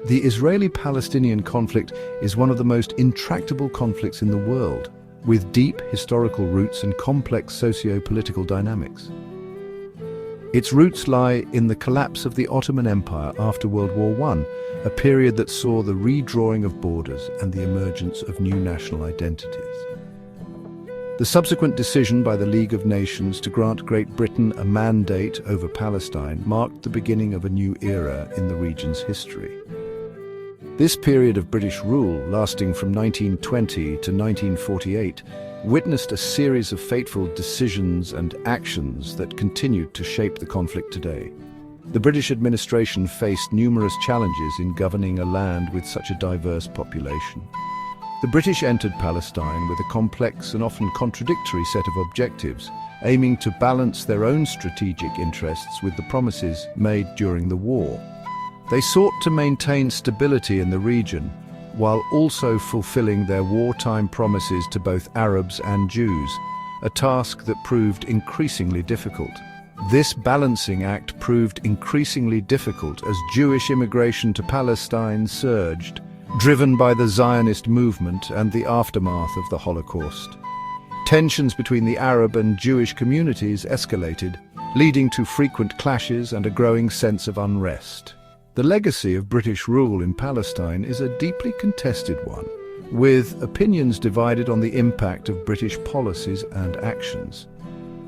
The Israeli-Palestinian conflict is one of the most intractable conflicts in the world, with deep historical roots and complex socio-political dynamics. Its roots lie in the collapse of the Ottoman Empire after World War I, a period that saw the redrawing of borders and the emergence of new national identities. The subsequent decision by the League of Nations to grant Great Britain a mandate over Palestine marked the beginning of a new era in the region's history. This period of British rule, lasting from 1920 to 1948, witnessed a series of fateful decisions and actions that continued to shape the conflict today. The British administration faced numerous challenges in governing a land with such a diverse population. The British entered Palestine with a complex and often contradictory set of objectives, aiming to balance their own strategic interests with the promises made during the war. They sought to maintain stability in the region, while also fulfilling their wartime promises to both Arabs and Jews, a task that proved increasingly difficult. This balancing act proved increasingly difficult as Jewish immigration to Palestine surged, driven by the Zionist movement and the aftermath of the Holocaust. Tensions between the Arab and Jewish communities escalated, leading to frequent clashes and a growing sense of unrest. The legacy of British rule in Palestine is a deeply contested one, with opinions divided on the impact of British policies and actions.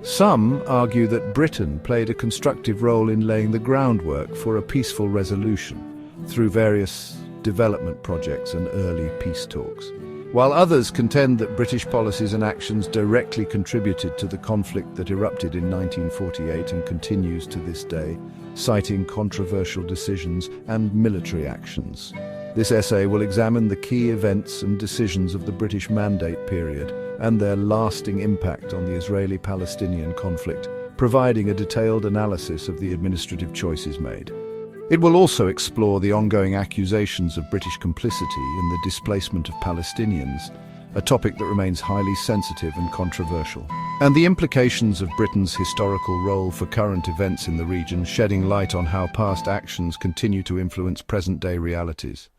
Some argue that Britain played a constructive role in laying the groundwork for a peaceful resolution through various development projects and early peace talks, while others contend that British policies and actions directly contributed to the conflict that erupted in 1948 and continues to this day, citing controversial decisions and military actions. This essay will examine the key events and decisions of the British Mandate period and their lasting impact on the Israeli-Palestinian conflict, providing a detailed analysis of the administrative choices made. It will also explore the ongoing accusations of British complicity in the displacement of Palestinians, a topic that remains highly sensitive and controversial, and the implications of Britain's historical role for current events in the region, shedding light on how past actions continue to influence present-day realities.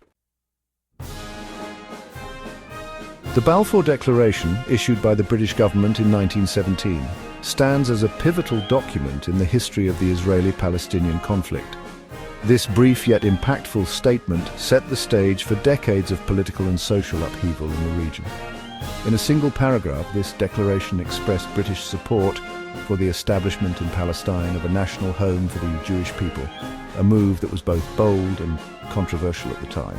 The Balfour Declaration, issued by the British government in 1917, stands as a pivotal document in the history of the Israeli-Palestinian conflict. This brief yet impactful statement set the stage for decades of political and social upheaval in the region. In a single paragraph, this declaration expressed British support for the establishment in Palestine of a national home for the Jewish people, a move that was both bold and controversial at the time,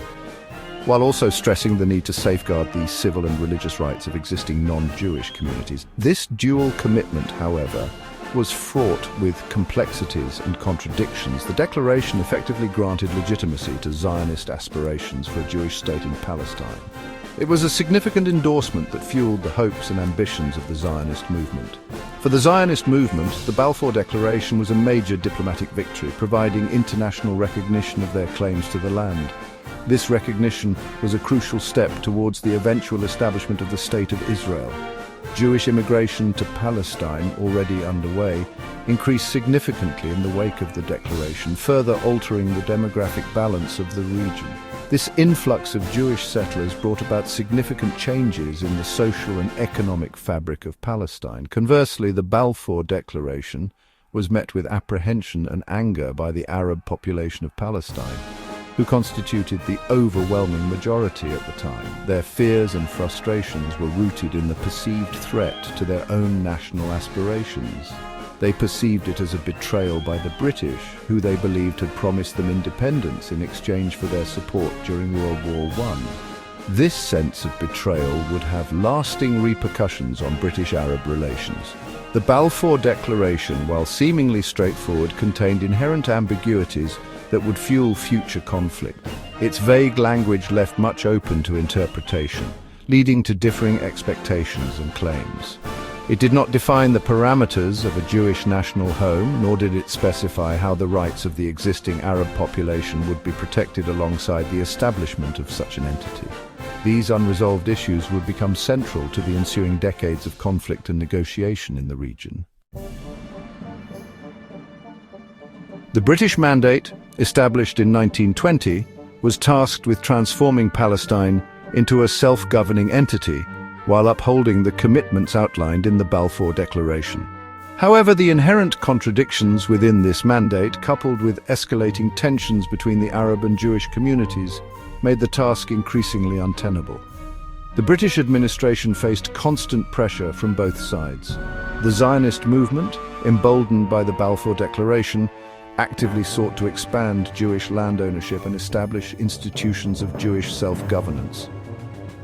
while also stressing the need to safeguard the civil and religious rights of existing non-Jewish communities. This dual commitment, however, was fraught with complexities and contradictions. The declaration effectively granted legitimacy to Zionist aspirations for a Jewish state in Palestine. It was a significant endorsement that fueled the hopes and ambitions of the Zionist movement. For the Zionist movement, the Balfour Declaration was a major diplomatic victory, providing international recognition of their claims to the land. This recognition was a crucial step towards the eventual establishment of the State of Israel. Jewish immigration to Palestine, already underway, increased significantly in the wake of the declaration, further altering the demographic balance of the region. This influx of Jewish settlers brought about significant changes in the social and economic fabric of Palestine. Conversely, the Balfour Declaration was met with apprehension and anger by the Arab population of Palestine, who constituted the overwhelming majority at the time. Their fears and frustrations were rooted in the perceived threat to their own national aspirations. They perceived it as a betrayal by the British, who they believed had promised them independence in exchange for their support during World War I. This sense of betrayal would have lasting repercussions on British-Arab relations. The Balfour Declaration, while seemingly straightforward, contained inherent ambiguities that would fuel future conflict. Its vague language left much open to interpretation, leading to differing expectations and claims. It did not define the parameters of a Jewish national home, nor did it specify how the rights of the existing Arab population would be protected alongside the establishment of such an entity. These unresolved issues would become central to the ensuing decades of conflict and negotiation in the region. The British Mandate, established in 1920, was tasked with transforming Palestine into a self-governing entity while upholding the commitments outlined in the Balfour Declaration. However, the inherent contradictions within this mandate, coupled with escalating tensions between the Arab and Jewish communities, made the task increasingly untenable. The British administration faced constant pressure from both sides. The Zionist movement, emboldened by the Balfour Declaration, actively sought to expand Jewish land ownership and establish institutions of Jewish self-governance.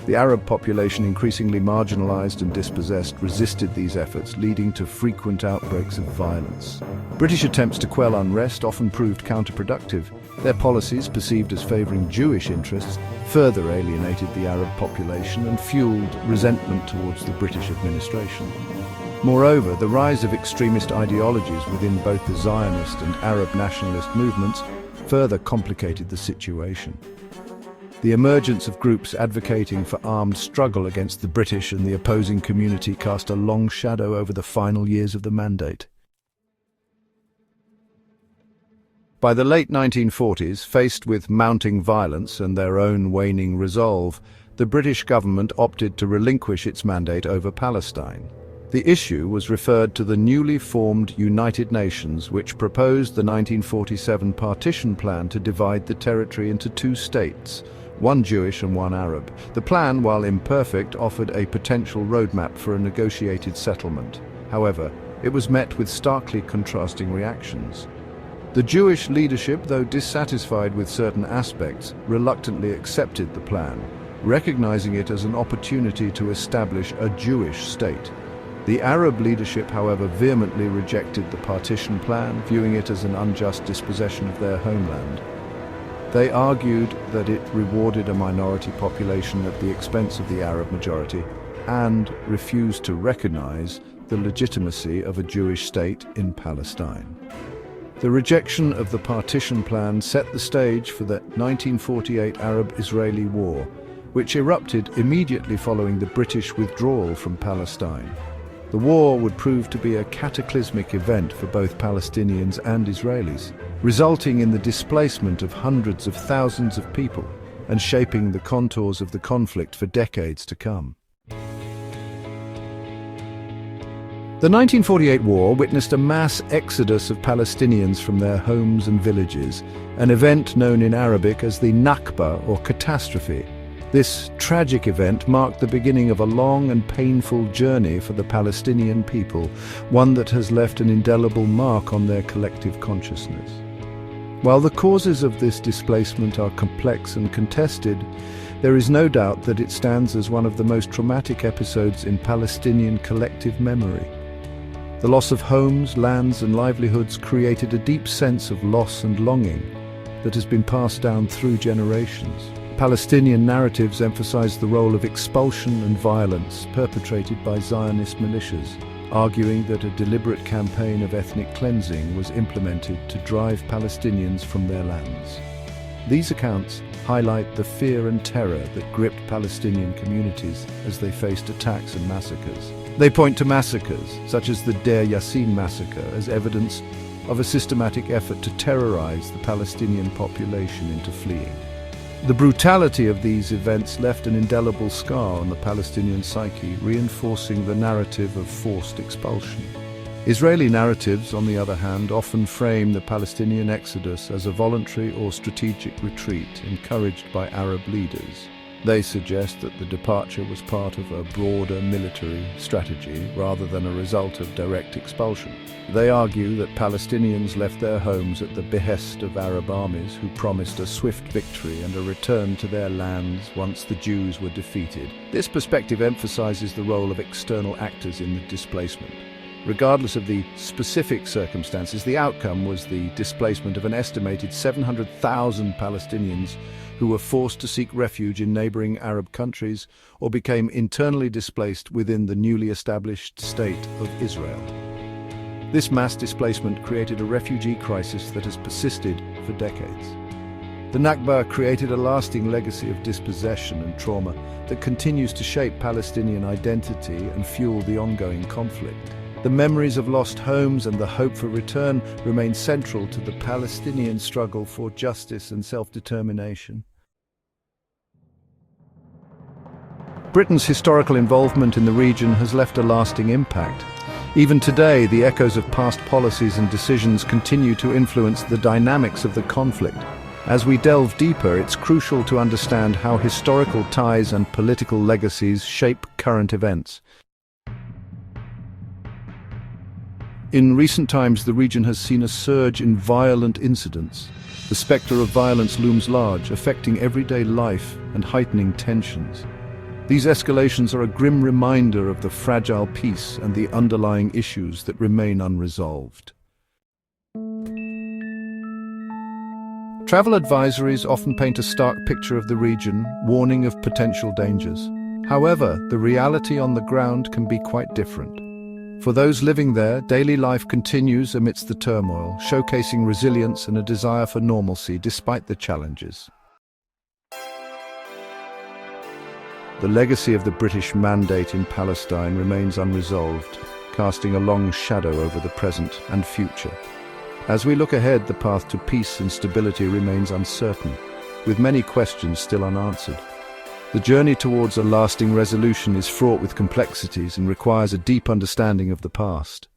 The Arab population, increasingly marginalized and dispossessed, resisted these efforts, leading to frequent outbreaks of violence. British attempts to quell unrest often proved counterproductive. Their policies, perceived as favoring Jewish interests, further alienated the Arab population and fueled resentment towards the British administration. Moreover, the rise of extremist ideologies within both the Zionist and Arab nationalist movements further complicated the situation. The emergence of groups advocating for armed struggle against the British and the opposing community cast a long shadow over the final years of the mandate. By the late 1940s, faced with mounting violence and their own waning resolve, the British government opted to relinquish its mandate over Palestine. The issue was referred to the newly formed United Nations, which proposed the 1947 partition plan to divide the territory into two states, one Jewish and one Arab. The plan, while imperfect, offered a potential roadmap for a negotiated settlement. However, it was met with starkly contrasting reactions. The Jewish leadership, though dissatisfied with certain aspects, reluctantly accepted the plan, recognizing it as an opportunity to establish a Jewish state. The Arab leadership, however, vehemently rejected the partition plan, viewing it as an unjust dispossession of their homeland. They argued that it rewarded a minority population at the expense of the Arab majority and refused to recognize the legitimacy of a Jewish state in Palestine. The rejection of the partition plan set the stage for the 1948 Arab-Israeli War, which erupted immediately following the British withdrawal from Palestine. The war would prove to be a cataclysmic event for both Palestinians and Israelis, resulting in the displacement of hundreds of thousands of people and shaping the contours of the conflict for decades to come. The 1948 war witnessed a mass exodus of Palestinians from their homes and villages, an event known in Arabic as the Nakba, or catastrophe. This tragic event marked the beginning of a long and painful journey for the Palestinian people, one that has left an indelible mark on their collective consciousness. While the causes of this displacement are complex and contested, there is no doubt that it stands as one of the most traumatic episodes in Palestinian collective memory. The loss of homes, lands, and livelihoods created a deep sense of loss and longing that has been passed down through generations. Palestinian narratives emphasize the role of expulsion and violence perpetrated by Zionist militias, arguing that a deliberate campaign of ethnic cleansing was implemented to drive Palestinians from their lands. These accounts highlight the fear and terror that gripped Palestinian communities as they faced attacks and massacres. They point to massacres, such as the Deir Yassin massacre, as evidence of a systematic effort to terrorize the Palestinian population into fleeing. The brutality of these events left an indelible scar on the Palestinian psyche, reinforcing the narrative of forced expulsion. Israeli narratives, on the other hand, often frame the Palestinian exodus as a voluntary or strategic retreat encouraged by Arab leaders. They suggest that the departure was part of a broader military strategy rather than a result of direct expulsion. They argue that Palestinians left their homes at the behest of Arab armies who promised a swift victory and a return to their lands once the Jews were defeated. This perspective emphasizes the role of external actors in the displacement. Regardless of the specific circumstances, the outcome was the displacement of an estimated 700,000 Palestinians who were forced to seek refuge in neighboring Arab countries or became internally displaced within the newly established state of Israel. This mass displacement created a refugee crisis that has persisted for decades. The Nakba created a lasting legacy of dispossession and trauma that continues to shape Palestinian identity and fuel the ongoing conflict. The memories of lost homes and the hope for return remain central to the Palestinian struggle for justice and self-determination. Britain's historical involvement in the region has left a lasting impact. Even today, the echoes of past policies and decisions continue to influence the dynamics of the conflict. As we delve deeper, it's crucial to understand how historical ties and political legacies shape current events. In recent times, the region has seen a surge in violent incidents. The spectre of violence looms large, affecting everyday life and heightening tensions. These escalations are a grim reminder of the fragile peace and the underlying issues that remain unresolved. Travel advisories often paint a stark picture of the region, warning of potential dangers. However, the reality on the ground can be quite different. For those living there, daily life continues amidst the turmoil, showcasing resilience and a desire for normalcy despite the challenges. The legacy of the British mandate in Palestine remains unresolved, casting a long shadow over the present and future. As we look ahead, the path to peace and stability remains uncertain, with many questions still unanswered. The journey towards a lasting resolution is fraught with complexities and requires a deep understanding of the past.